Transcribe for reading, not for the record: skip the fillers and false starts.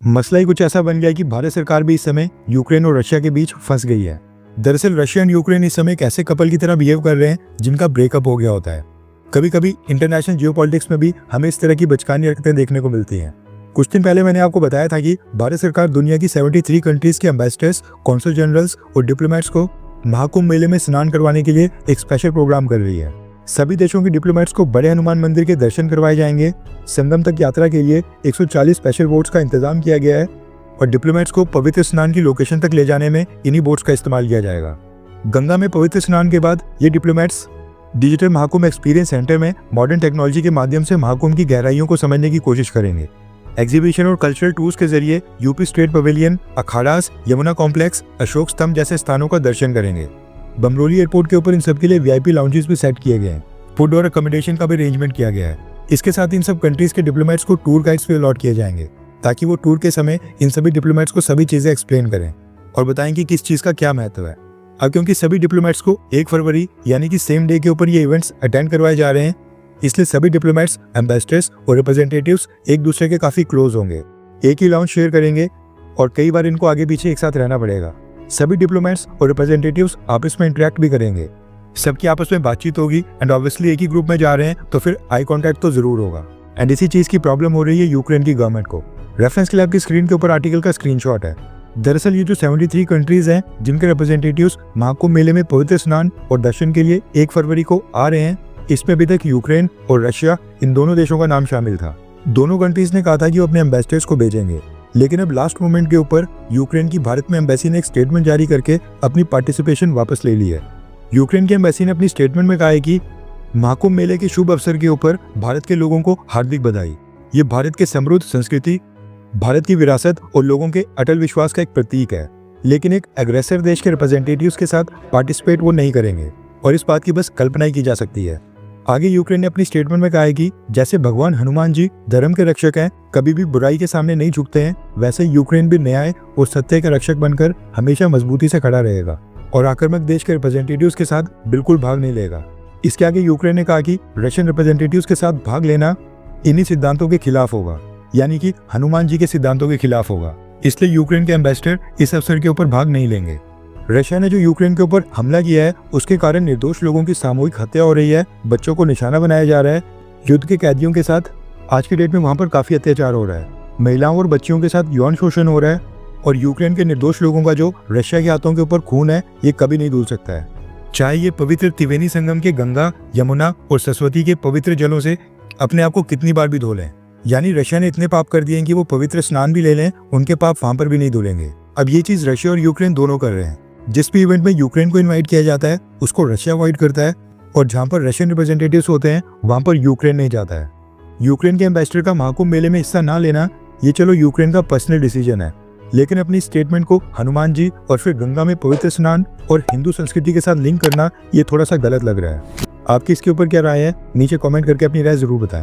मसला ही कुछ ऐसा बन गया कि भारत सरकार भी इस समय यूक्रेन और रशिया के बीच फंस गई है। दरअसल रशिया एंड यूक्रेन इस समय एक ऐसे कपल की तरह बिहेव कर रहे हैं जिनका ब्रेकअप हो गया होता है। कभी कभी इंटरनेशनल जियोपॉलिटिक्स में भी हमें इस तरह की बचकानी हरकतें देखने को मिलती हैं। कुछ दिन पहले मैंने आपको बताया था कि भारत सरकार दुनिया की 73 कंट्रीज के एम्बेसडर्स, कॉन्सल जनरल्स और डिप्लोमेट्स को महाकुंभ मेले में स्नान करवाने के लिए एक स्पेशल प्रोग्राम कर रही है। सभी देशों के डिप्लोमेट्स को बड़े हनुमान मंदिर के दर्शन करवाए जाएंगे। संगम तक यात्रा के लिए 140 स्पेशल बोट्स का इंतजाम किया गया है और डिप्लोमेट्स को पवित्र स्नान की लोकेशन तक ले जाने में इन्हीं बोट्स का इस्तेमाल किया जाएगा। गंगा में पवित्र स्नान के बाद ये diplomats digital Mahakumbh experience centre में मॉडर्न टेक्नोलॉजी के माध्यम से महाकुंभ की गहराइयों को समझने की कोशिश करेंगे। एग्जीबिशन और कल्चरल टूर्स के जरिए UP state pavilion, akharas, Yamuna complex, Ashok स्तंभ जैसे स्थानों का दर्शन करेंगे। बमरोली एयरपोर्ट के ऊपर इन सब के लिए वीआईपी लाउंजेस भी सेट किए गए हैं। फूड और अकोमोडेशन का भी अरेंजमेंट किया गया है। इसके साथ इन सब कंट्रीज के डिप्लोमेट्स को टूर गाइड्स भी अलॉट किए जाएंगे ताकि वो टूर के समय इन सभी डिप्लोमेट्स को सभी चीजें एक्सप्लेन करें और बताएं कि किस चीज का क्या महत्व है। अब क्योंकि सभी डिप्लोमेट्स को 1 फरवरी यानी कि सेम डे के ऊपर ये इवेंट्स अटेंड करवाए जा रहे हैं, इसलिए सभी डिप्लोमेट्स, एम्बेसडर्स और रिप्रेजेंटेटिव्स एक दूसरे के काफी क्लोज होंगे, एक ही लाउंज शेयर करेंगे और कई बार इनको आगे पीछे एक साथ रहना पड़ेगा। सभी डिप्लोमेट्स और रिप्रेजेंटेटिव्स आपस में इंटरेक्ट भी करेंगे, सबकी आपस में बातचीत होगी एंड ऑब्वियसली एक ही ग्रुप में जा रहे हैं तो फिर आई कांटेक्ट तो जरूर होगा। एंड इसी चीज की प्रॉब्लम हो रही है यूक्रेन की गवर्नमेंट को। रेफरेंस के लिए आपकी स्क्रीन के ऊपर आर्टिकल का स्क्रीनशॉट है। दरअसल ये जो 73 कंट्रीज हैं जिनके रिप्रेजेंटेटिव्स महाकुंभ मेले में पवित्र स्नान और दर्शन के लिए 1 फरवरी को आ रहे हैं, इसमें अभी तक यूक्रेन और रशिया इन दोनों देशों का नाम शामिल था। दोनों कंट्रीज ने कहा था कि वो अपने एम्बेसडर्स को भेजेंगे, लेकिन अब लास्ट मोमेंट के ऊपर यूक्रेन की भारत में एम्बेसी ने एक स्टेटमेंट जारी करके अपनी पार्टिसिपेशन वापस ले ली है। यूक्रेन की एम्बेसी ने अपनी स्टेटमेंट में कहा है कि महाकुंभ मेले के शुभ अवसर के ऊपर भारत के लोगों को हार्दिक बधाई। ये भारत के समृद्ध संस्कृति, भारत की विरासत और लोगों के अटल विश्वास का एक प्रतीक है, लेकिन एक एग्रेसर देश के रिप्रेजेंटेटिव्स के साथ पार्टिसिपेट वो नहीं करेंगे और इस बात की बस कल्पना ही की जा सकती है। आगे यूक्रेन ने अपनी स्टेटमेंट में कहा है कि जैसे भगवान हनुमान जी धर्म के रक्षक हैं, कभी भी बुराई के सामने नहीं झुकते हैं, वैसे यूक्रेन भी न्याय और सत्य का रक्षक बनकर हमेशा मजबूती से खड़ा रहेगा और आक्रामक देश के रिप्रेजेंटेटिव्स के साथ बिल्कुल भाग नहीं लेगा। इसके आगे यूक्रेन ने कहा कि रशियन रिप्रेजेंटेटिव्स के साथ भाग लेना इन्हीं सिद्धांतों के खिलाफ होगा, यानी कि हनुमान जी के सिद्धांतों के खिलाफ होगा। इसलिए यूक्रेन के एम्बेसडर इस अवसर के ऊपर भाग नहीं लेंगे। रशिया ने जो यूक्रेन के ऊपर हमला किया है उसके कारण निर्दोष लोगों की सामूहिक हत्या हो रही है, बच्चों को निशाना बनाया जा रहा है, युद्ध के कैदियों के साथ आज की डेट में वहां पर काफी अत्याचार हो रहा है, महिलाओं और बच्चियों के साथ यौन शोषण हो रहा है और यूक्रेन के निर्दोष लोगों का जो रशिया के हाथों के ऊपर खून है ये कभी नहीं धुल सकता है। चाहे ये पवित्र त्रिवेणी संगम के गंगा, यमुना और सरस्वती के पवित्र जलों से अपने आप को कितनी बार भी धो लें, यानी रशिया ने इतने पाप कर दिए कि वो पवित्र स्नान भी ले लें, उनके पाप वहां पर भी नहीं धुलेंगे। अब ये चीज रशिया और यूक्रेन दोनों कर रहे हैं। जिस भी इवेंट में यूक्रेन को इनवाइट किया जाता है उसको रशिया अवॉइड करता है और जहां पर रशियन रिप्रेजेंटेटिव्स होते हैं वहां पर यूक्रेन नहीं जाता है। यूक्रेन के एम्बेसडर का महाकुंभ मेले में हिस्सा ना लेना ये चलो यूक्रेन का पर्सनल डिसीजन है, लेकिन अपनी स्टेटमेंट को हनुमान जी और फिर गंगा में पवित्र स्नान और हिंदू संस्कृति के साथ लिंक करना ये थोड़ा सा गलत लग रहा है। आपकी इसके ऊपर क्या राय है? नीचे कमेंट करके अपनी राय जरूर बताएं।